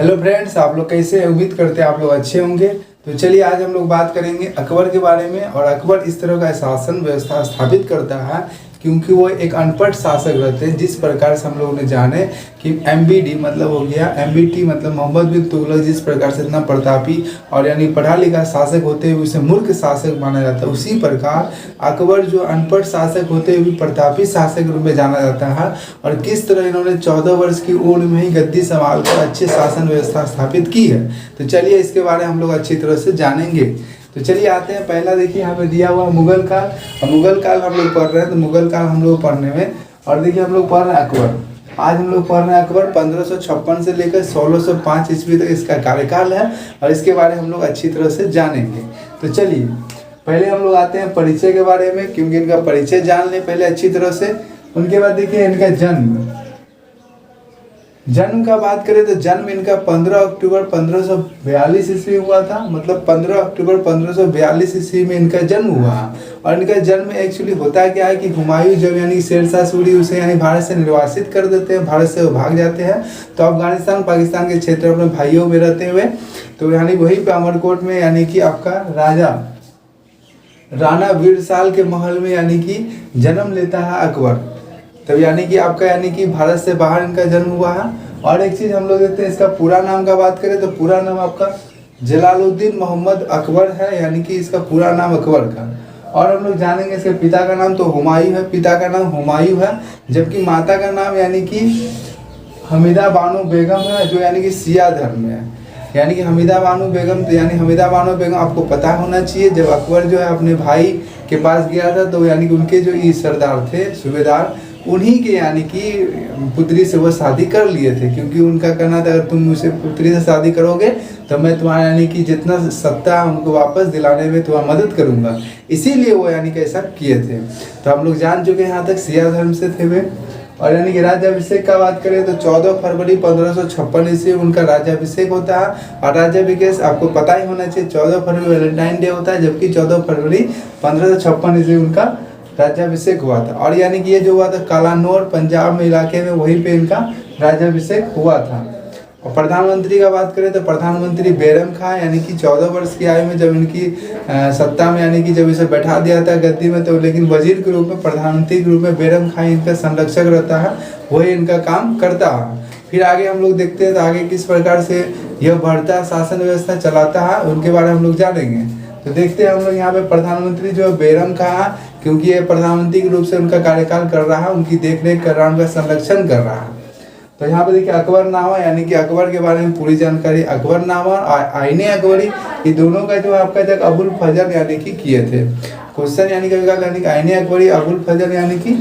Hello friends, आप लोग कैसे हैं? उम्मीद करते हैं आप लोग अच्छे होंगे। तो चलिए आज हम लोग बात करेंगे अकबर के बारे में। और अकबर इस तरह का शासन व्यवस्था स्थापित करता है क्योंकि वो एक अनपढ़ शासक रहते हैं। जिस प्रकार से हम लोगों ने जाने कि MBD मतलब हो गया, MBT मतलब मोहम्मद बिन तुगलक जिस प्रकार से इतना प्रतापी और यानी पढ़ा लिखा शासक होते हुए उसे मूर्ख शासक माना जाता है, उसी प्रकार अकबर जो अनपढ़ शासक होते हुए प्रतापी शासक के रूप में जाना जाता है। और किस तरह इन्होंने 14 वर्ष की उम्र में ही गद्दी संभाल कर अच्छे शासन व्यवस्था स्थापित की है। तो चलिए इसके बारे में हम लोग अच्छी तरह से जानेंगे। तो चलिए आते हैं। पहला देखिए यहाँ पे दिया हुआ मुगल काल। और मुगल काल हम लोग पढ़ रहे हैं, तो मुगल काल हम लोग पढ़ने में, और देखिए हम लोग पढ़ रहे हैं अकबर। आज हम लोग पढ़ रहे हैं अकबर 1556 से लेकर 1605 ईस्वी तक इसका कार्यकाल है और इसके बारे में हम लोग अच्छी तरह से जानेंगे। तो चलिए पहले हम लोग आते हैं परिचय के बारे में, क्योंकि इनका परिचय जान लें पहले अच्छी तरह से। उनके बाद देखिए इनका जन्म का बात करें तो जन्म इनका 15 अक्टूबर 1542 ईस्वी हुआ था। मतलब 15 अक्टूबर 1542 ईस्वी में इनका जन्म हुआ। और इनका जन्म एक्चुअली होता क्या है कि हुमायूं जब यानी शेरशाह सूरी उसे यानी भारत से निर्वासित कर देते हैं, भारत से वो भाग जाते हैं, तो अफगानिस्तान पाकिस्तान के क्षेत्र अपने भाइयों में रहते हुए तो यानी वहीं पे अमरकोट में यानी कि आपका राणा वीरसाल के महल में यानी कि जन्म लेता है अकबर। तब यानी कि आपका यानी कि भारत से बाहर इनका जन्म हुआ है। और एक चीज़ हम लोग देखते हैं, इसका पूरा नाम का बात करें तो पूरा नाम आपका जलालुद्दीन मोहम्मद अकबर है, यानी कि इसका पूरा नाम अकबर का। और हम लोग जानेंगे इसके पिता का नाम तो हुमायूं है, पिता का नाम हुमायूं है, जबकि माता का नाम यानी कि हमीदा बानो बेगम है, जो यानी कि शिया धर्म में है। यानी कि हमीदा बानो बेगम, यानी हमीदा बानो बेगम आपको पता होना चाहिए, जब अकबर जो है अपने भाई के पास गया था तो यानी कि उनके जो ई सरदार थे, सूबेदार, उन्हीं के यानी कि पुत्री से वो शादी कर लिए थे, क्योंकि उनका कहना था अगर तुम मुझसे पुत्री से शादी करोगे तो मैं तुम्हारा यानी कि जितना सत्ता हमको वापस दिलाने में तुम्हारा मदद करूंगा। इसीलिए वो यानी कि ऐसा किए थे। तो हम लोग जान चुके हैं यहाँ तक शिया धर्म से थे वे। और यानी कि राज्याभिषेक का बात करें तो 14 फरवरी 1556 ईस्वी उनका राज्याभिषेक होता है। और राज्याभिषेक आपको पता ही होना चाहिए 14 फरवरी वैलेंटाइन डे होता है, जबकि 14 फरवरी 1556 ईस्वी उनका राज्याभिषेक हुआ था। और यानी कि ये जो हुआ था कालानौर पंजाब में इलाके में, वहीं पे इनका राज्याभिषेक हुआ था। और प्रधानमंत्री का बात करें तो प्रधानमंत्री बैरम खां, यानी कि 14 वर्ष की आयु में जब इनकी सत्ता में यानी कि जब इसे बैठा दिया था गद्दी में, तो लेकिन वजीर के रूप में, प्रधानमंत्री के रूप में बैरम खां इनका संरक्षक रहता है, वही इनका काम करता है। फिर आगे हम लोग देखते हैं तो आगे किस प्रकार से यह बढ़ता शासन व्यवस्था चलाता है, उनके बारे में हम लोग जानेंगे। तो देखते हैं हम लोग यहाँ पे प्रधानमंत्री जो बैरम खां, क्योंकि ये प्रधानमंत्री के रूप से उनका कार्यकाल कर रहा है, उनकी देखरेख कर रहा है, उनका संरक्षण कर रहा है। तो यहाँ पे देखिए अकबरनामा, यानी कि अकबर के बारे में पूरी जानकारी। अकबरनामा और आईने अकबरी, ये दोनों का जो आपका जब अबुल फजल यानी कि किए थे क्वेश्चन, यानी कि आईने अकबरी अबुल फजल यानी कि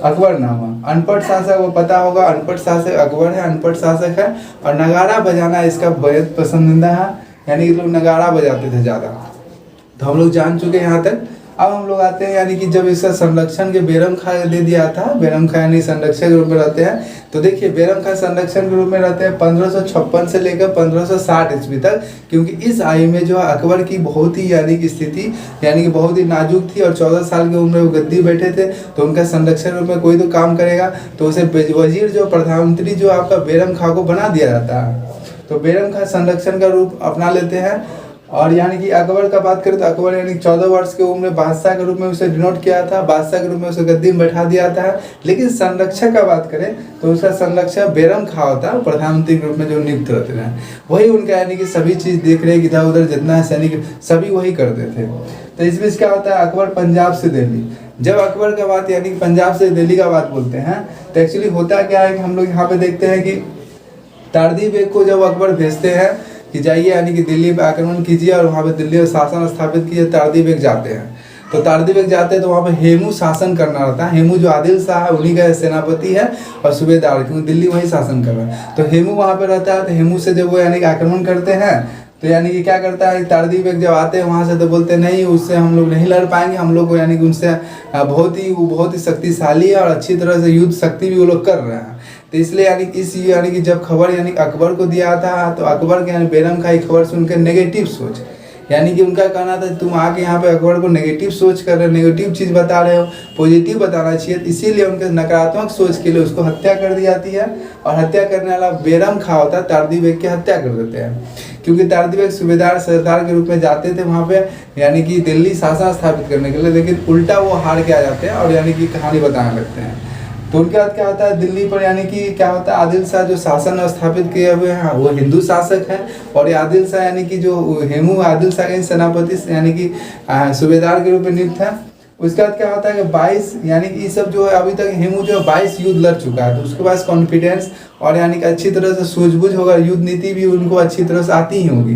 अकबरनामा। अनपढ़ शासक वो पता होगा, अनपढ़ शासक अकबर है, अनपढ़ शासक है। और नगाड़ा बजाना इसका बेहद पसंदीदा है, यानी कि लोग नगाड़ा बजाते थे ज़्यादा। तो हम लोग जान चुके हैं यहाँ तक। अब हम लोग आते हैं यानी कि जब इसका संरक्षण के बैरम खां दे दिया था, बैरम खां यानी संरक्षक के रूप में रहते हैं। तो देखिए बैरम खां संरक्षण के रूप में रहते हैं 1556 से लेकर 1560 ईस्वी तक, क्योंकि इस आयु में जो अकबर की बहुत ही यानी कि स्थिति यानी कि बहुत ही नाजुक थी। और 14 साल की उम्र में वो गद्दी बैठे थे, तो उनका संरक्षण रूप में कोई तो काम करेगा, तो उसे वजीर जो प्रधानमंत्री जो आपका बैरम खां को बना दिया जाता है। तो बैरम खां संरक्षण का रूप अपना लेते हैं। और यानी कि अकबर का बात करें तो अकबर यानी 14 वर्ष की उम्र में बादशाह के रूप में उसे डिनोट किया था, बादशाह के रूप में उसे गद्दी में बैठा दिया था। लेकिन संरक्षक का बात करें तो उसका संरक्षक बैरम खां होता है, प्रधानमंत्री के रूप में जो नियुक्त रहते हैं, वही उनका यानी कि सभी चीज़ देख रेख इधर उधर जितना है सैनिक सभी वही करते थे। तो इस बीच क्या होता है, अकबर पंजाब से दिल्ली, जब अकबर का बात यानी कि पंजाब से दिल्ली का बात बोलते हैं तो एक्चुअली होता क्या है कि हम लोग यहाँ पे देखते हैं कि तारदी बेग को जब अकबर भेजते हैं कि जाइए यानी कि दिल्ली पे आक्रमण कीजिए और वहाँ पे दिल्ली में शासन स्थापित कीजिए, तारदी बेग जाते हैं। तो तारदी बेग जाते हैं तो वहाँ पे हेमू शासन करना रहता है। हेमू जो आदिल शाह है उन्हीं का सेनापति है और सूबेदार, क्योंकि दिल्ली वही शासन कर रहा है। तो हेमू वहाँ पे रहता है। तो हेमू से जब वो यानी कि आक्रमण करते हैं तो यानी कि क्या करता है, तारदी बेग जब आते हैं वहाँ से तो बोलते नहीं, उससे हम लोग नहीं लड़ पाएंगे, हम लोग को यानी कि उनसे बहुत ही शक्तिशाली है और अच्छी तरह से युद्ध शक्ति भी वो लोग कर रहे हैं। तो इसलिए यानी कि जब खबर यानी अकबर को दिया था तो अकबर के यानी बैरम खां खबर सुनकर नेगेटिव सोच, यानी कि उनका कहना था तुम आके यहाँ पे अकबर को नेगेटिव सोच कर रहे हो, नेगेटिव चीज़ बता रहे हो, पॉजिटिव बताना चाहिए। इसीलिए उनके नकारात्मक सोच के लिए उसको हत्या कर दी जाती है। और हत्या करने वाला बेरम खां होता है, तारदी बेग की हत्या कर देते हैं, क्योंकि तारदी बेग सूबेदार सरदार के रूप में जाते थे वहाँ पे, यानी कि दिल्ली शासन स्थापित करने के लिए, लेकिन उल्टा वो हार के आ जाते हैं और यानी कि कहानी बताने लगते हैं। तो उनके बाद क्या होता है, दिल्ली पर यानी कि क्या होता है, आदिल शाह जो शासन स्थापित किए हुए हैं वो हिंदू शासक हैं। और ये आदिल शाह यानी कि जो हेमू आदिल शाह के सेनापति यानी कि सूबेदार के रूप में नियुक्त है। उसके बाद क्या होता है कि 22 यानी कि ये सब जो है अभी तक हेमू जो है 22 युद्ध लड़ चुका है, तो उसके पास कॉन्फिडेंस और यानी कि अच्छी तरह से सूझबूझ होगा, युद्ध नीति भी उनको अच्छी तरह से आती ही होगी।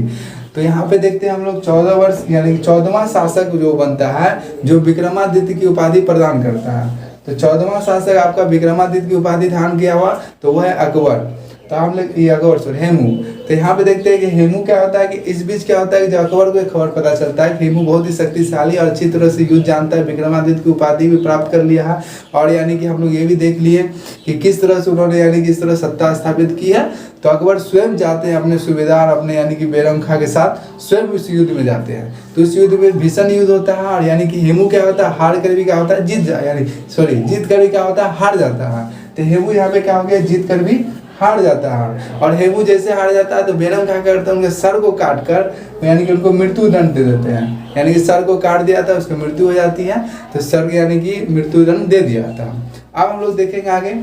तो यहाँ पे देखते हैं हम लोग 14 वर्ष यानी कि 14वां शासक जो बनता है, जो विक्रमादित्य की उपाधि प्रदान करता है। तो 14वां शासक आपका विक्रमादित्य की उपाधि धारण किया हुआ तो वह है अकबर। तो हम लोग ये अकबर सॉरी हेमू। तो यहाँ पे देखते हैं कि हेमू क्या होता है कि इस बीच क्या होता है कि जब अकबर को एक खबर पता चलता है कि हेमू बहुत ही शक्तिशाली और अच्छी तरह से युद्ध जानता है, विक्रमादित्य की उपाधि भी प्राप्त कर लिया है। और यानी कि हम लोग ये भी देख लिए कि किस तरह से उन्होंने यानी कि इस तरह सत्ता स्थापित की है। तो अकबर स्वयं जाते हैं अपने सूबेदार अपने यानी कि बेरम खां के साथ स्वयं उस युद्ध में जाते हैं। तो उस युद्ध में भीषण युद्ध होता है और यानी कि हेमू क्या होता है, हार कर भी क्या होता है जीत कर भी क्या होता है हार जाता है। तो हेमू यहाँ पे क्या हो गया, जीत कर भी हार जाता है। और हेमू जैसे हार जाता है तो बेरम खां करते हैं उनके सर को काट कर यानी कि उनको मृत्यु दंड दे देते हैं। यानी कि सर को काट दिया था, उसकी मृत्यु हो जाती है, तो सर यानी कि मृत्यु दंड दे दिया था। अब हम लोग देखेंगे आगे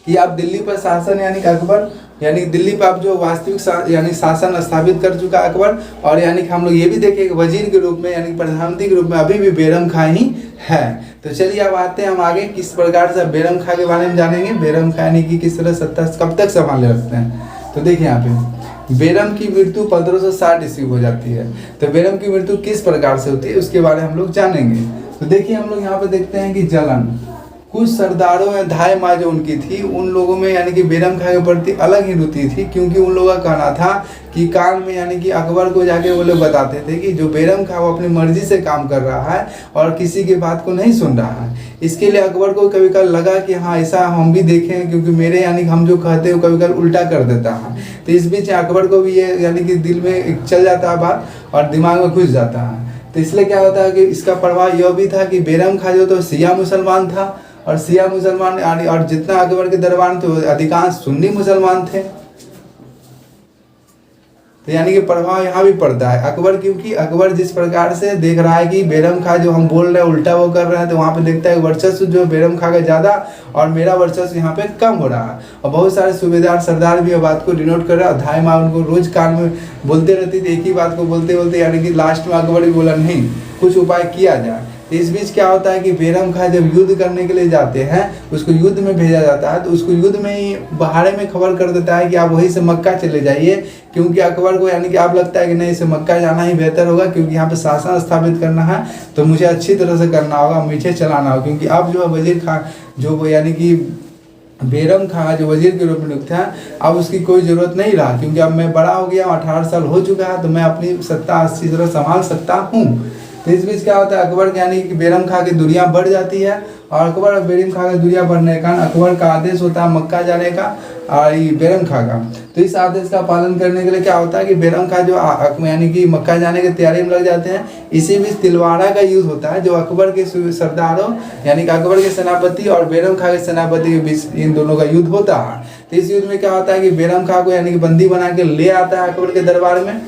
कि आप दिल्ली पर शासन यानी कि अकबर यानी दिल्ली पर आप जो वास्तविक यानी शासन स्थापित कर चुका अकबर। और यानी कि हम लोग ये भी देखेंगे वजीर के रूप में यानी प्रधानमंत्री के रूप में अभी भी बेरम खां ही है। तो चलिए अब आते हैं हम आगे किस प्रकार से बेरम खां के बारे में जानेंगे। बेरम खां यानी कि किस तरह सत्ता कब तक संभाले रखते हैं। तो देखिए यहाँ पे बेरम की मृत्यु 1560 ईस्वी हो जाती है। तो बेरम की मृत्यु किस प्रकार से होती है उसके बारे में हम लोग जानेंगे। तो देखिए हम लोग यहाँ पे देखते हैं कि जलन कुछ सरदारों में धाय माँ जो उनकी थी, उन लोगों में यानी कि बेरम खां के प्रति अलग ही रुचि थी, क्योंकि उन लोगों का कहना था कि कान में यानी कि अकबर को जाके वो लोग बताते थे कि जो बेरम खां वो अपनी मर्जी से काम कर रहा है और किसी की बात को नहीं सुन रहा है। इसके लिए अकबर को कभी कभी लगा कि हाँ ऐसा हम भी देखें, क्योंकि मेरे यानी कि हम जो कहते हैं कभी कभी उल्टा कर देता है। तो इस बीच अकबर को भी ये यानी कि दिल में चल जाता है बात और दिमाग में घुस जाता है। तो इसलिए क्या होता है कि इसका प्रभाव यह भी था कि बेरम खां जो तो शिया मुसलमान था और शिया मुसलमान और जितना अकबर के दरबार में तो अधिकांश सुन्नी मुसलमान थे। तो यानी कि प्रभाव यहाँ भी पड़ता है अकबर, क्योंकि अकबर जिस प्रकार से देख रहा है कि बेरम खां जो हम बोल रहे हैं उल्टा वो कर रहे हैं, तो वहाँ पे देखता है वर्चस्व जो बेरम खां का ज़्यादा और मेरा वर्चस्व यहाँ पे कम हो रहा है। और बहुत सारे सूबेदार सरदार भी ये बात को डिनोट कर रहे हैं। धाय माँ उनको रोज कान में बोलते रहती थी, एक ही बात को बोलते बोलते यानी कि लास्ट में अकबर भी बोला नहीं कुछ उपाय किया जाए। इस बीच क्या होता है कि बेरम खां जब युद्ध करने के लिए जाते हैं, उसको युद्ध में भेजा जाता है, तो उसको युद्ध में ही बहारे में खबर कर देता है कि आप वहीं से मक्का चले जाइए, क्योंकि अकबर को यानी कि आप लगता है कि नहीं इसे मक्का जाना ही बेहतर होगा, क्योंकि यहाँ पे शासन स्थापित करना है तो मुझे अच्छी तरह से करना होगा, मुझे चलाना होगा। क्योंकि अब जो है वजीर खां जो यानी कि बेरम खां जो वजीर के रूप में नियुक्त है, अब उसकी कोई ज़रूरत नहीं रहा, क्योंकि अब मैं बड़ा हो गया, 18 साल हो चुका है, तो मैं अपनी सत्ता अच्छी तरह संभाल सकता हूँ। तो इस बीच क्या होता है अकबर यानी कि बेरम खां की दूरियां बढ़ जाती है और अकबर और बेरम खां की दूरियां बढ़ने के कारण अकबर का आदेश होता है मक्का जाने का और ये बेरम खां का। तो इस आदेश का पालन करने के लिए क्या होता है कि बेरम खां जो यानी कि मक्का जाने की तैयारी में लग जाते हैं। इसी बीच तिलवाड़ा का युद्ध होता है, जो अकबर के सरदारों यानी कि अकबर के सेनापति और बेरम खां के सेनापति के बीच इन दोनों का युद्ध होता है। तो इस युद्ध में क्या होता है कि बेरम खां को यानी कि बंदी बना के ले आता है अकबर के दरबार में।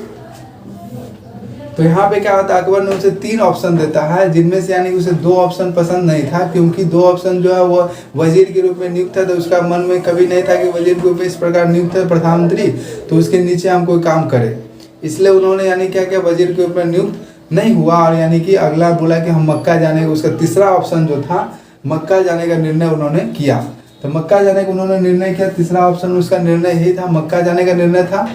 तो यहाँ पे क्या होता है अकबर ने उसे 3 ऑप्शन देता है, जिनमें से यानी उसे 2 ऑप्शन पसंद नहीं था, क्योंकि 2 ऑप्शन जो है वो वजीर के रूप में नियुक्त था। तो उसका मन में कभी नहीं था कि वजीर के रूप में इस प्रकार नियुक्त है प्रधानमंत्री, तो उसके नीचे हम कोई काम करें। इसलिए उन्होंने यानी क्या किया, वजीर के रूप में नियुक्त नहीं हुआ और यानी कि अगला बोला कि हम मक्का जाने का, उसका तीसरा ऑप्शन जो था मक्का जाने का निर्णय उन्होंने किया। तो मक्का जाने का उन्होंने निर्णय किया, तीसरा ऑप्शन उसका निर्णय यही था, मक्का जाने का निर्णय था।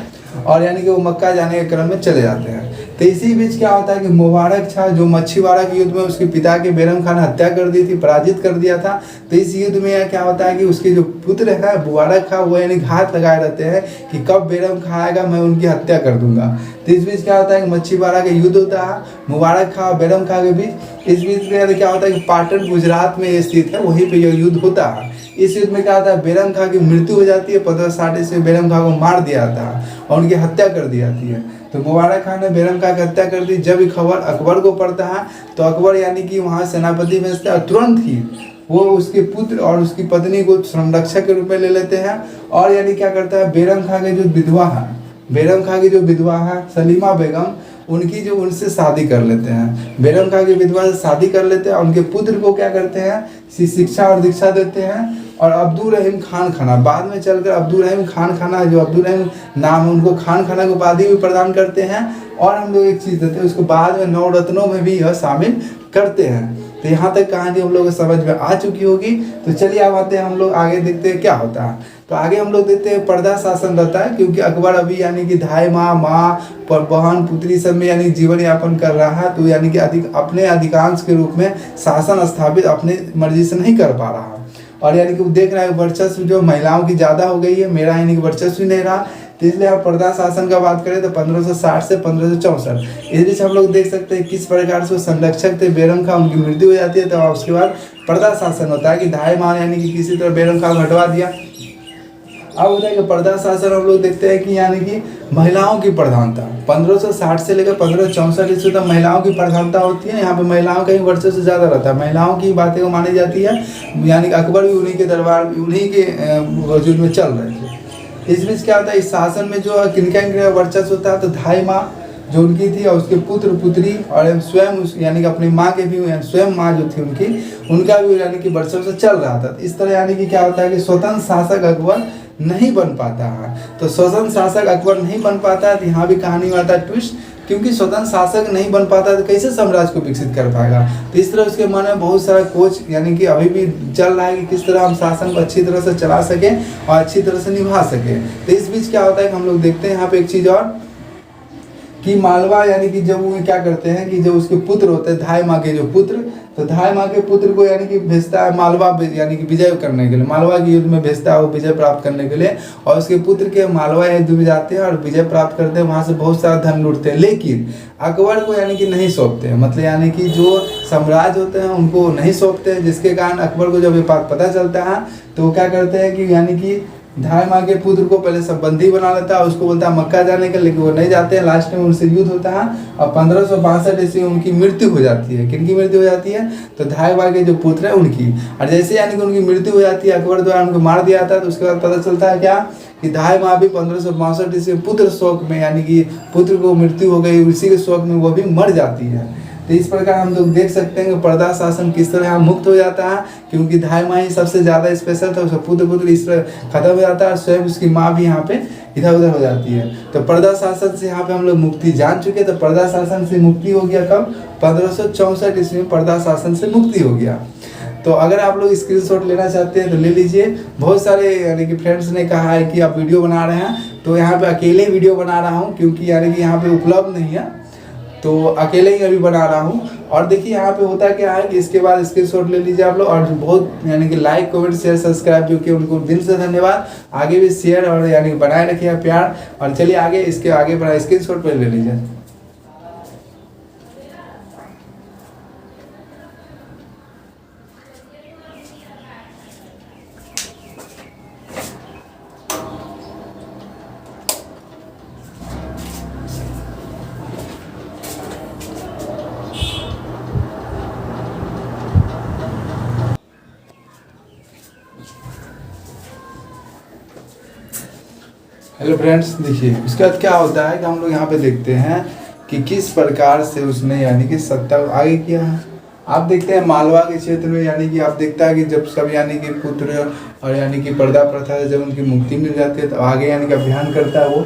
और यानी कि वो मक्का जाने के क्रम में चले जाते हैं। तो इसी बीच क्या होता है कि मुबारक शाह जो मच्छीवाड़ा के युद्ध में उसके पिता के बेरम खां ने हत्या कर दी थी, पराजित कर दिया था। तो इस युद्ध में क्या होता है कि उसके जो पुत्र है मुबारक खां वो यानी घात लगाए रहते हैं कि कब बेरम खां आएगा मैं उनकी हत्या कर दूंगा। तो इस बीच क्या होता है कि मच्छीवाड़ा का युद्ध होता है मुबारक खां और बेरम खां के बीच। इस बीच में क्या होता है कि पाटन गुजरात में स्थित है, वहीं पर यह युद्ध होता है। इस युद्ध में क्या होता है बेरम खां की मृत्यु हो जाती है, 1560 से बेरम खां को मार दिया जाता है और उनकी हत्या कर दी जाती है। तो मुबारक खान ने बेगम खां की हत्या कर दी। जब ये खबर अकबर को पड़ता है तो अकबर यानी कि वहाँ सेनापति भेजते हैं और तुरंत ही वो उसके पुत्र और उसकी पत्नी को संरक्षक के रूप में ले लेते हैं। और यानी क्या करता है, बेगम खां के जो विधवा है, बेगम खां की जो विधवा है सलीमा बेगम, उनकी जो उनसे शादी कर लेते हैं। बेगम खां की विधवा से शादी कर लेते हैं और उनके पुत्र को क्या करते हैं, शिक्षा और दीक्षा देते हैं। और अब्दुल रहीम खान खाना, बाद में चलकर अब्दुल रहीम खान खाना, जो अब्दुल रहीम नाम है, उनको खान खाना की उपाधि भी प्रदान करते हैं। और हम लोग एक चीज़ देते हैं, उसको बाद में नवरत्नों में भी यह शामिल करते हैं। तो यहाँ तक कहानी हम लोग को समझ में आ चुकी होगी। तो चलिए अब आते हैं, हम लोग आगे देखते हैं क्या होता है। तो आगे हम लोग देखते हैं पर्दा शासन रहता है, क्योंकि अकबर अभी यानी कि धाई माँ पर बहन पुत्री सब में यानी जीवन यापन कर रहा है। तो यानी कि अपने अधिकांश के रूप में शासन स्थापित अपने मर्जी से नहीं कर पा रहा। और यानी कि वो देख रहा है वर्चस्व जो महिलाओं की ज़्यादा हो गई है, मेरा यानी कि वर्चस्व ही नहीं रहा। तो इसलिए आप पर्दा शासन का बात करें तो 1560 से 1564 इस बीच हम लोग देख सकते हैं किस प्रकार से संरक्षक थे बेगम खां, उनकी मृत्यु हो जाती है। तो उसके बाद पर्दा शासन होता है कि धाई माँ यानी कि किसी तरह बेगम खां को हटवा दिया। अब होता है कि पर्दा शासन हम लोग देखते हैं कि यानी कि महिलाओं की प्रधानता 1560 से लेकर 1564 ईस्वी तक महिलाओं की प्रधानता होती है। यहाँ पे महिलाओं का ही वर्चस्व से ज़्यादा रहता है, महिलाओं की बातें को मानी जाती है। यानी कि अकबर भी उन्हीं के दरबार, उन्हीं के वजूद में चल रहे थे। इस बीच क्या होता है, इस शासन में जो किनका वर्चस्व होता है, तो धाई माँ जो उनकी थी और उसके पुत्र पुत्री और स्वयं यानी कि अपनी माँ के भी स्वयं माँ जो थी उनकी, उनका भी यानी कि वर्चस्व चल रहा था। इस तरह यानी कि क्या होता है कि स्वतंत्र शासक अकबर नहीं बन पाता है। तो स्वतंत्र शासक अकबर नहीं बन पाता है, तो यहाँ भी कहानी में आता है ट्विस्ट, क्योंकि स्वतंत्र शासक नहीं बन पाता तो कैसे साम्राज्य को विकसित कर पाएगा। तो इस तरह उसके मन में बहुत सारा कोच यानी कि अभी भी चल रहा है कि किस तरह हम शासन को अच्छी तरह से चला सकें और अच्छी तरह से निभा सकें। तो इस बीच क्या होता है कि हम लोग देखते हैं यहाँ पे एक चीज़ और कि मालवा यानी कि जब वो क्या करते हैं कि जो उसके पुत्र होते हैं धाई माँ के जो पुत्र, तो धाई माँ के पुत्र को यानी कि भेजता है मालवा यानी कि विजय करने के लिए, मालवा के युद्ध में भेजता है वो विजय प्राप्त करने के लिए। और उसके पुत्र के मालवा युद्ध में जाते हैं और विजय प्राप्त करते हैं, वहाँ से बहुत सारा धन लूटते हैं, लेकिन अकबर को यानी कि नहीं सौंपते हैं। मतलब यानी कि जो साम्राज्य होते हैं उनको नहीं सौंपते हैं, जिसके कारण अकबर को जब ये बात पता चलता है तो वो क्या करते हैं कि यानी कि धाई माँ के पुत्र को पहले सब बंदी बना लेता है, उसको बोलता है मक्का जाने का, लेकिन वो नहीं जाते हैं। लास्ट में उनसे युद्ध होता है और 1562 ईस्वी में उनकी मृत्यु हो जाती है। किनकी मृत्यु हो जाती है, तो धाई माँ के जो पुत्र है उनकी। और जैसे यानी कि उनकी मृत्यु हो जाती है, अकबर द्वारा उनको मार दिया था। तो उसके बाद पता चलता है क्या कि धाई माँ भी 1562 ईस्वी पुत्र शोक में यानी कि पुत्र को मृत्यु हो गई, उसी के शोक में वो भी मर जाती है। तो इस प्रकार हम लोग देख सकते हैं कि पर्दा शासन किस तरह यहाँ मुक्त हो जाता है, क्योंकि धाई माँ ही सबसे ज़्यादा स्पेशल था, उसका पुत्र इस तरह खत्म हो जाता है और स्वयं उसकी माँ भी यहाँ पे इधर उधर हो जाती है। तो पर्दा शासन से यहाँ पे हम लोग मुक्ति जान चुके। तो पर्दा शासन से मुक्ति हो गया कब, 1564 ईस्वी में पर्दा शासन से मुक्ति हो गया। तो अगर आप लोग स्क्रीनशॉट लेना चाहते हैं तो ले लीजिए। बहुत सारे यानी कि फ्रेंड्स ने कहा है कि आप वीडियो बना रहे हैं, तो यहाँ पे अकेले वीडियो बना रहा हूँ, क्योंकि यानी कि यहाँ पे उपलब्ध नहीं है, तो अकेले ही अभी बना रहा हूँ। और देखिए यहाँ पे होता क्या है कि इसके बाद स्क्रीनशॉट ले लीजिए आप लोग, और बहुत यानी कि लाइक कमेंट शेयर सब्सक्राइब जो कि उनको दिल से धन्यवाद। आगे भी शेयर और यानी बनाए रखिए प्यार। और चलिए आगे इसके आगे बढ़ा, स्क्रीनशॉट पे ले लीजिए। हेलो फ्रेंड्स, देखिए उसके बाद क्या होता है कि हम लोग यहाँ पे देखते हैं कि किस प्रकार से उसने यानी कि सत्ता आगे किया है। आप देखते हैं मालवा के क्षेत्र में यानी कि आप देखता है कि जब सब यानी कि पुत्र और यानी कि पर्दा प्रथा से जब उनकी मुक्ति मिल जाती है तो आगे यानी कि अभियान करता है वो।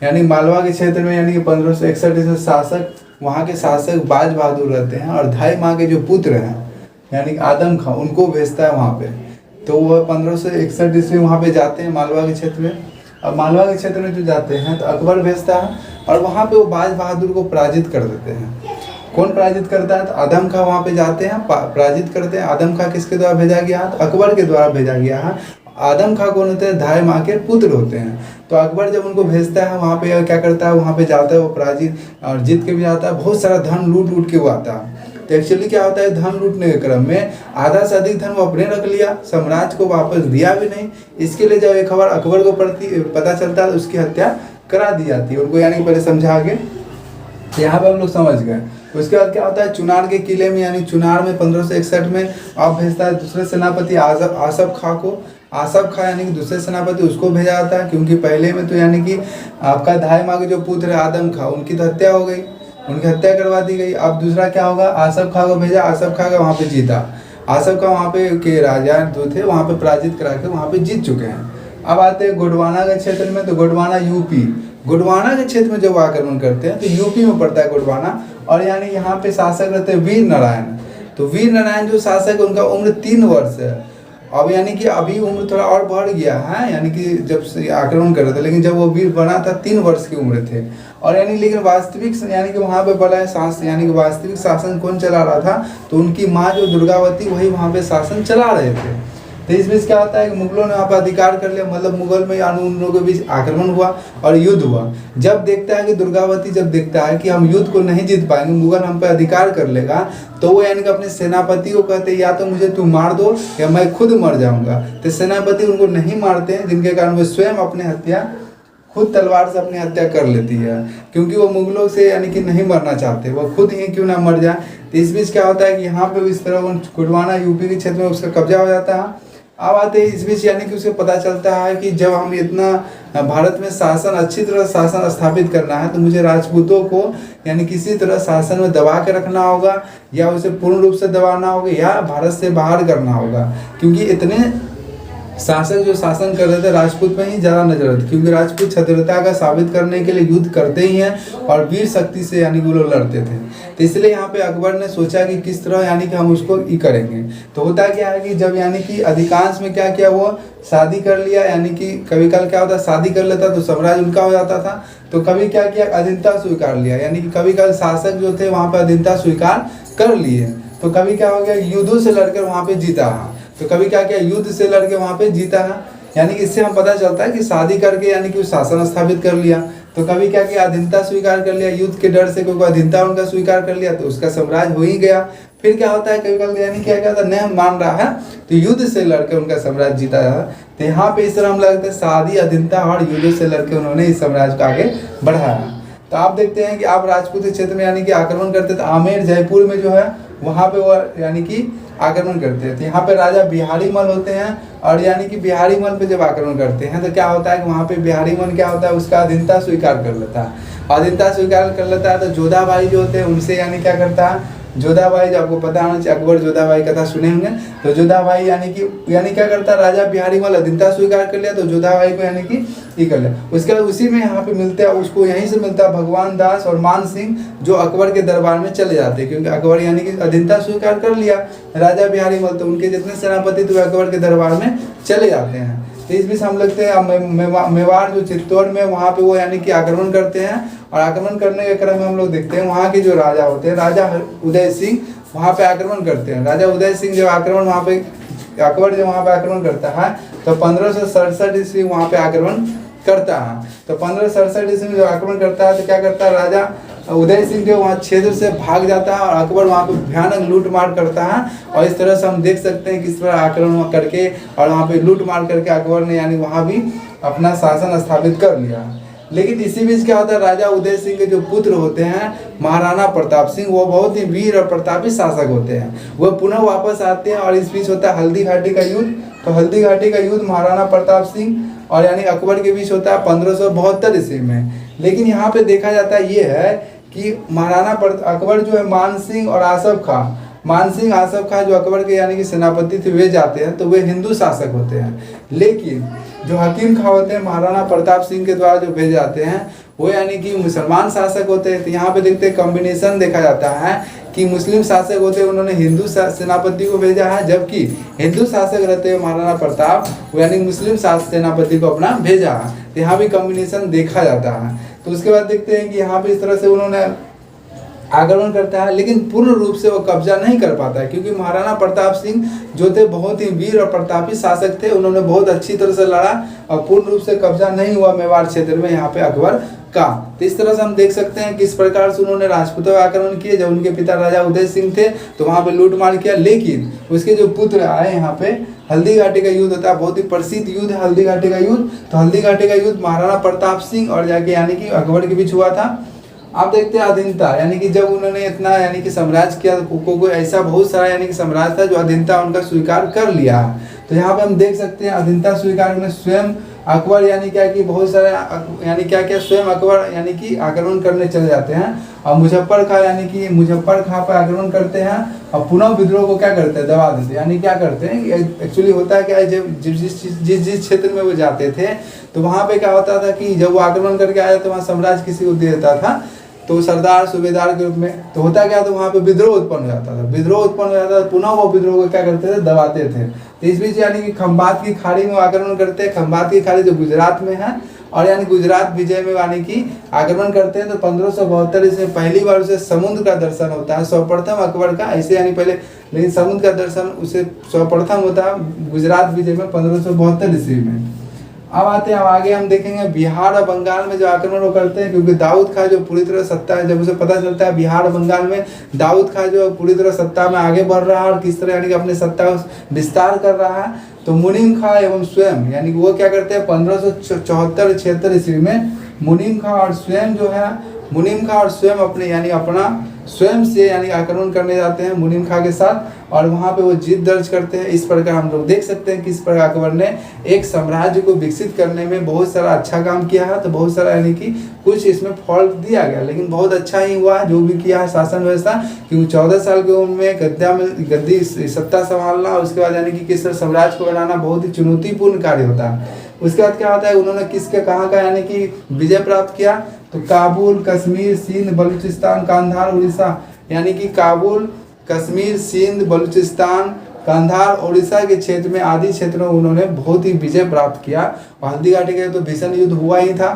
यानी मालवा के क्षेत्र में यानी कि 1561 से शासक वहाँ के शासक बाज बहादुर रहते हैं, और धाई माँ के जो पुत्र हैं यानी कि आदम खां उनको भेजता है वहाँ पे। तो वह 1561 ईस्वी वहाँ पे जाते हैं मालवा के क्षेत्र में। अब मालवा के क्षेत्र में जो जाते हैं तो अकबर भेजता है और वहाँ पे वो बाज बहादुर को पराजित कर देते हैं। कौन पराजित करता है, तो आदम खां वहाँ पे जाते हैं, पराजित करते हैं। आदम खां किसके द्वारा भेजा गया है, तो अकबर के द्वारा भेजा गया है। आदम खां कौन होते हैं, धाई माँ के पुत्र होते हैं। तो अकबर जब उनको भेजता है वहाँ पे क्या करता है, वहाँ पे जाता है वो पराजित और जीत के भी जाता है। बहुत सारा धन लूट के वो आता है। तो एक्चुअली क्या होता है, धन लूटने के क्रम में आधा से अधिक धन वो अपने रख लिया, साम्राज्य को वापस दिया भी नहीं। इसके लिए जब ये खबर अकबर को पता चलता है तो उसकी हत्या करा दी जाती है उनको, यानी कि पहले समझा के यहाँ पे हम लोग समझ गए। उसके बाद क्या होता है, चुनार के किले में यानी चुनार में 1561 में आप भेजता है दूसरे सेनापति आसफ खां को। आसफ खां यानी कि दूसरे सेनापति उसको भेजा जाता है, क्योंकि पहले में तो यानी कि आपका धाई माँ के जो पुत्र है आदम खां, उनकी तो हत्या हो गई, उनकी हत्या करवा दी गई। अब दूसरा क्या होगा, आसफ खां को भेजा, आसफ खां का वहाँ पे जीता। आसफ खां वहाँ पे के राजा जो थे वहाँ पे पराजित करा के वहाँ पे जीत चुके हैं। अब आते हैं गोंडवाना के क्षेत्र में, तो गोंडवाना यूपी, गोंडवाना के क्षेत्र में जब आक्रमण करते हैं तो यूपी में पड़ता है गोंडवाना। और यानी यहाँ पे शासक रहते हैं वीर नारायण। तो वीर नारायण जो शासक है उनका उम्र 3 वर्ष है। अब यानी कि अभी उम्र थोड़ा और बढ़ गया है, यानी कि जब से आक्रमण कर रहे थे, लेकिन जब वो वीर बना था 3 वर्ष की उम्र थे। और यानी लेकिन वास्तविक यानी कि वहाँ पे बड़ा शासन, यानी कि वास्तविक शासन कौन चला रहा था, तो उनकी माँ जो दुर्गावती वही वहाँ पे शासन चला रहे थे। तो इस बीच क्या होता है कि मुगलों ने वहाँ पर अधिकार कर लिया, मतलब मुगल में यानी उन लोगों के बीच आक्रमण हुआ और युद्ध हुआ। जब देखता है कि दुर्गावती जब देखता है कि हम युद्ध को नहीं जीत पाएंगे, मुगल हम पे अधिकार कर लेगा, तो वो यानी कि अपने सेनापति को कहते या तो मुझे तू मार दो या मैं खुद मर जाऊंगा। तो सेनापति उनको नहीं मारते हैं, जिनके कारण वो स्वयं अपने हत्या खुद तलवार से अपनी हत्या कर लेती है, क्योंकि वो मुगलों से यानी कि नहीं मरना चाहते, वो खुद ही क्यों ना मर जाए। तो इस बीच क्या होता है कि यहाँ पे इस तरह गोंडवाना यूपी के क्षेत्र में उसका कब्जा हो जाता है। अब आते हैं इस बीच यानी कि उसे पता चलता है कि जब हम इतना भारत में शासन अच्छी तरह शासन स्थापित करना है, तो मुझे राजपूतों को यानी किसी तरह शासन में दबा के रखना होगा, या उसे पूर्ण रूप से दबाना होगा, या भारत से बाहर करना होगा। क्योंकि इतने शासक जो शासन कर रहे थे राजपूत में ही ज़्यादा नजर आती, क्योंकि राजपूत क्षत्रियता का साबित करने के लिए युद्ध करते ही हैं और वीर शक्ति से यानी वो लोग लड़ते थे। तो इसलिए यहाँ पे अकबर ने सोचा कि किस तरह यानी कि हम उसको ये करेंगे। तो होता क्या है कि जब यानी कि अधिकांश में क्या किया, वो शादी कर लिया, यानी कि कभी कल क्या होता शादी कर लेता तो साम्राज्य उनका हो जाता था, तो कभी क्या किया अधीनता स्वीकार लिया, यानी कि कभी कल शासक जो थे वहाँ पर अधीनता स्वीकार कर लिए। तो कभी क्या हो गया, युद्धों से लड़कर वहाँ पे जीता है, तो कभी क्या किया युद्ध से लड़के वहाँ पे जीता है। यानी कि इससे हम पता चलता है कि शादी करके यानी कि शासन स्थापित कर लिया। तो कभी क्या किया अधीनता स्वीकार कर लिया, युद्ध के डर से क्योंकि अधीनता उनका स्वीकार कर लिया तो उसका साम्राज्य हो ही गया। फिर क्या होता है कभी कभी यानी क्या कहता है नहीं मान रहा है तो युद्ध से लड़के उनका साम्राज्य जीता है। तो यहाँ पे इस तरह हम लगते हैं शादी अधीनता और युद्ध से लड़के उन्होंने इस साम्राज्य को आगे बढ़ाया। तो आप देखते हैं कि आप राजपूत क्षेत्र में यानी कि आक्रमण करते थे, आमेर जयपुर में जो है वहाँ पे वो यानी कि आक्रमण करते हैं। तो यहाँ पे राजा बिहारी मल होते हैं, और यानी कि बिहारी मल पे जब आक्रमण करते हैं तो क्या होता है कि वहाँ पे बिहारी मल क्या होता है उसका अधीनता स्वीकार कर लेता है। अधीनता स्वीकार कर लेता है तो जोधाबाई जो होते हैं उनसे यानी क्या करता है, जोधाबाई जो आपको पता होना चाहिए, अकबर जोधाबाई कथा सुने होंगे। तो जोधाबाई यानी क्या करता है, राजा बिहारी मल अधीनता स्वीकार कर लिया तो जोधाबाई को यानी कि ये कर लिया। उसके बाद उसी में यहाँ पे मिलते हैं, उसको यहीं से मिलता है भगवान दास और मान सिंह, जो अकबर के दरबार में चले जाते हैं, क्योंकि अकबर यानी कि अधीनता स्वीकार कर लिया राजा बिहारी मल, तो उनके जितने सेनापति थे अकबर के दरबार में चले जाते हैं। तो इस बीच हम लगते हैं मेवाड़ जो चित्तौड़ में वहाँ पे वो यानी कि आक्रमण करते हैं, और आक्रमण करने के क्रम में हम लोग देखते हैं वहाँ के जो राजा होते हैं राजा उदय सिंह वहाँ पे आक्रमण करते हैं। राजा उदय सिंह जब आक्रमण वहाँ पे अकबर जब वहाँ पे आक्रमण करता है तो 1567 ईस्वी वहाँ पे आक्रमण करता है। तो 1567 ईस्वी में जब आक्रमण करता है तो क्या करता है, राजा उदय सिंह जो वहाँ क्षेत्र से भाग जाता है और अकबर वहाँ पे भयानक लूट मार करता है। और इस तरह से हम देख सकते हैं किस तरह आक्रमण करके और वहाँ पे लूट मार करके अकबर ने यानी वहाँ भी अपना शासन स्थापित कर लिया। लेकिन इसी बीच क्या होता है, राजा उदय सिंह के जो पुत्र होते हैं महाराणा प्रताप सिंह, वो बहुत ही वीर और प्रतापी शासक होते हैं, वो पुनः वापस आते हैं। और इस बीच होता है हल्दी घाटी का युद्ध। तो हल्दी घाटी का युद्ध महाराणा प्रताप सिंह और यानी अकबर के बीच होता है 1572 ईस्वी में। लेकिन यहाँ पे देखा जाता है ये है कि महाराणा अकबर जो है मान सिंह और आसफ खां, मान सिंह आसफ खां जो अकबर के यानी कि सेनापति थे वे जाते हैं, तो वे हिंदू शासक होते हैं। लेकिन जो हकीम खां होते हैं महाराणा प्रताप सिंह के द्वारा जो भेजे जाते हैं वो यानी कि मुसलमान शासक होते हैं। तो यहाँ पे देखते हैं कॉम्बिनेशन देखा जाता है कि मुस्लिम शासक होते हैं उन्होंने हिंदू सेनापति को भेजा है, जबकि हिंदू शासक रहते हैं महाराणा प्रताप वो यानी मुस्लिम सेनापति को अपना भेजा है। तो यहाँ भी कॉम्बिनेशन देखा जाता है। तो उसके बाद देखते हैं कि यहाँ पे इस तरह से उन्होंने आक्रमण करता है, लेकिन पूर्ण रूप से वो कब्जा नहीं कर पाता है, क्योंकि महाराणा प्रताप सिंह जो थे बहुत ही वीर और प्रतापी शासक थे, उन्होंने बहुत अच्छी तरह से लड़ा और पूर्ण रूप से कब्जा नहीं हुआ मेवाड़ क्षेत्र में यहाँ पे अकबर का। तो इस तरह से हम देख सकते हैं किस प्रकार से उन्होंने राजपूतों का आक्रमण किए। जब उनके पिता राजा उदय सिंह थे तो वहाँ पे लूट मार किया, लेकिन उसके जो पुत्र आए यहाँ पे हल्दी घाटी का युद्ध होता है, बहुत ही प्रसिद्ध युद्ध है हल्दी घाटी का युद्ध। तो हल्दी घाटी का युद्ध महाराणा प्रताप सिंह और जाके यानी कि अकबर के बीच हुआ था। आप देखते हैं अधीनता, यानी कि जब उन्होंने इतना यानी कि साम्राज्य किया तो कोई ऐसा बहुत सारा यानी कि साम्राज्य था जो अधीनता उनका स्वीकार कर लिया। तो यहाँ पे हम देख सकते हैं अधीनता स्वीकार में स्वयं अकबर यानी क्या कि बहुत सारे यानी क्या क्या स्वयं अकबर यानी कि आक्रमण करने चले जाते हैं और मुजफ्फर खां यानी कि मुजफ्फर खां पर आक्रमण करते हैं और पुनः विद्रोह को क्या करते हैं, दबा देते हैं। यानी क्या करते हैं, एक्चुअली होता है क्या है, जब जिस क्षेत्र में वो जाते थे तो वहाँ पे क्या होता था कि जब वो आक्रमण करके आया तो वहाँ साम्राज्य किसी को दे देता था, तो सरदार सूबेदार के रूप में। तो होता क्या, तो वहाँ पे विद्रोह उत्पन्न हो जाता था, विद्रोह उत्पन्न हो जाता था, पुनः वो विद्रोह को क्या करते थे, दबाते थे। तो इस बीच यानी कि खंबात की खाड़ी में आक्रमण करते हैं, खंबात की खाड़ी जो गुजरात में है, और यानी गुजरात विजय में यानी कि आक्रमण करते हैं। तो 1572 ईस्वी में पहली बार उसे समुद्र का दर्शन होता है, सर्वप्रथम अकबर का ऐसे यानी पहले, लेकिन समुद्र का दर्शन उसे सर्वप्रथम होता है गुजरात विजय में 1572 ईस्वी में। अब आते हैं, अब आगे हम देखेंगे बिहार और बंगाल में जो आक्रमण वो करते हैं, क्योंकि दाऊद खां जो पूरी तरह सत्ता है, जब उसे पता चलता है बिहार और बंगाल में दाऊद खां जो पूरी तरह सत्ता में आगे बढ़ रहा है और किस तरह यानी कि अपनी सत्ता विस्तार कर रहा है, तो मुनीम खां एवं स्वयं यानी कि वो क्या करते हैं 1574-76 ईस्वी में मुनीम खां और स्वयं जो है, मुनीम खां और स्वयं अपने यानी अपना स्वयं से यानी आक्रमण करने जाते हैं मुनीम खां के साथ, और वहाँ पे वो जीत दर्ज करते हैं। इस प्रकार हम लोग देख सकते हैं कि इस प्रकार अकबर ने एक साम्राज्य को विकसित करने में बहुत सारा अच्छा काम किया है। तो बहुत सारा यानी कि कुछ इसमें फॉल्ट दिया गया, लेकिन बहुत अच्छा ही हुआ जो भी किया है शासन व्यवस्था, क्योंकि 14 साल की उम्र में गद्दी सत्ता संभालना, उसके बाद यानी कि किस तरह साम्राज्य को बनाना बहुत ही चुनौतीपूर्ण कार्य होता है। उसके बाद क्या होता है, उन्होंने किसके कहाँ का यानी कि विजय प्राप्त किया, तो काबुल, कश्मीर, सिंध, बलूचिस्तान, कांधार, उड़ीसा, यानी कि काबुल, कश्मीर, सिंध, बलूचिस्तान, कांधार, उड़ीसा के क्षेत्र में आदि क्षेत्रों में उन्होंने बहुत ही विजय प्राप्त किया। हल्दी घाटी का तो भीषण युद्ध हुआ ही था।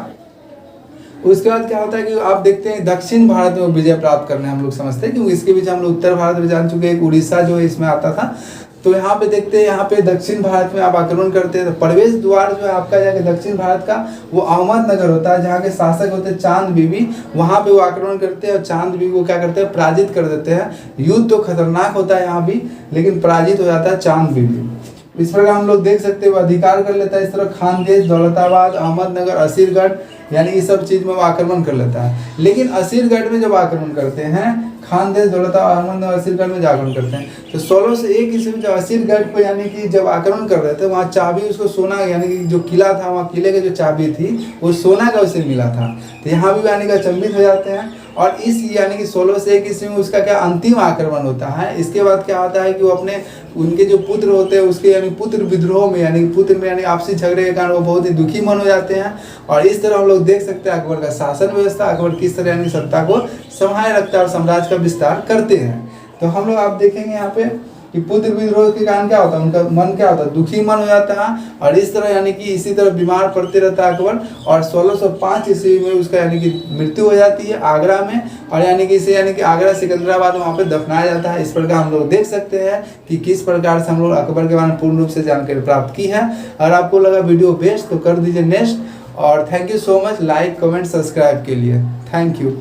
उसके बाद क्या होता है कि आप देखते हैं दक्षिण भारत में विजय प्राप्त करने हम लोग समझते हैं, क्योंकि इसके बीच हम लोग उत्तर भारत में जान चुके हैं, उड़ीसा जो इसमें आता था। तो यहाँ पे देखते हैं, यहाँ पे दक्षिण भारत में आप आक्रमण करते हैं तो प्रवेश द्वार जो है आपका जाके दक्षिण भारत का वो अहमदनगर होता है, जहाँ के शासक होते हैं चांद बीबी, वहाँ पे वो आक्रमण करते हैं और चांद बीबी को क्या करते हैं, पराजित कर देते हैं। युद्ध तो खतरनाक होता है यहाँ भी, लेकिन पराजित हो जाता है चांद बीबी। इस प्रकार हम लोग देख सकते हैं वो अधिकार कर लेता है इस तरह खानदेश, दौलताबाद, अहमदनगर, असीरगढ़, यानी इस सब चीज में वो आक्रमण कर लेता है। लेकिन असीरगढ़ में जब आक्रमण करते हैं, खानदेश, दौलताबाद, अहमदनगर, असीरगढ़ में आक्रमण करते हैं, तो 1601 ईस्वी में जब असीरगढ़ को यानी कि जब आक्रमण कर रहे थे, वहाँ चाबी उसको सोना, यानी कि जो किला था वहाँ किले की जो चाबी थी वो सोना का उसे मिला था। तो यहाँ भी यानी कि अचंभित हो जाते हैं। और इस यानी कि 1601 ईस्वी में उसका क्या अंतिम आक्रमण होता है। इसके बाद क्या होता है कि वो अपने उनके जो पुत्र होते हैं उसके यानी पुत्र विद्रोह में, यानी पुत्र में यानी आपसी झगड़े के कारण वो बहुत ही दुखी मन हो जाते हैं। और इस तरह हम लोग देख सकते हैं अकबर का शासन व्यवस्था, अकबर किस तरह यानी सत्ता को संभाले रखता है और साम्राज्य का विस्तार करते हैं। तो हम लोग आप देखेंगे यहाँ पे कि पुत्र विद्रोह के कारण क्या होता है, उनका मन क्या होता है, दुखी मन हो जाता है। और इस तरह यानी कि इसी तरह बीमार पड़ते रहता है अकबर। और 1605 ईस्वी में उसका यानी कि मृत्यु हो जाती है आगरा में, और यानी कि इसे यानी कि आगरा सिकंदराबाद वहाँ पे दफनाया जाता है। इस प्रकार हम लोग देख सकते हैं कि किस प्रकार से हम लोग अकबर के बारे में पूर्ण रूप से जानकारी प्राप्त की है। अगर आपको लगा वीडियो बेस्ट तो कर दीजिए नेक्स्ट, और thank you so much like, comment, subscribe के लिए। Thank you.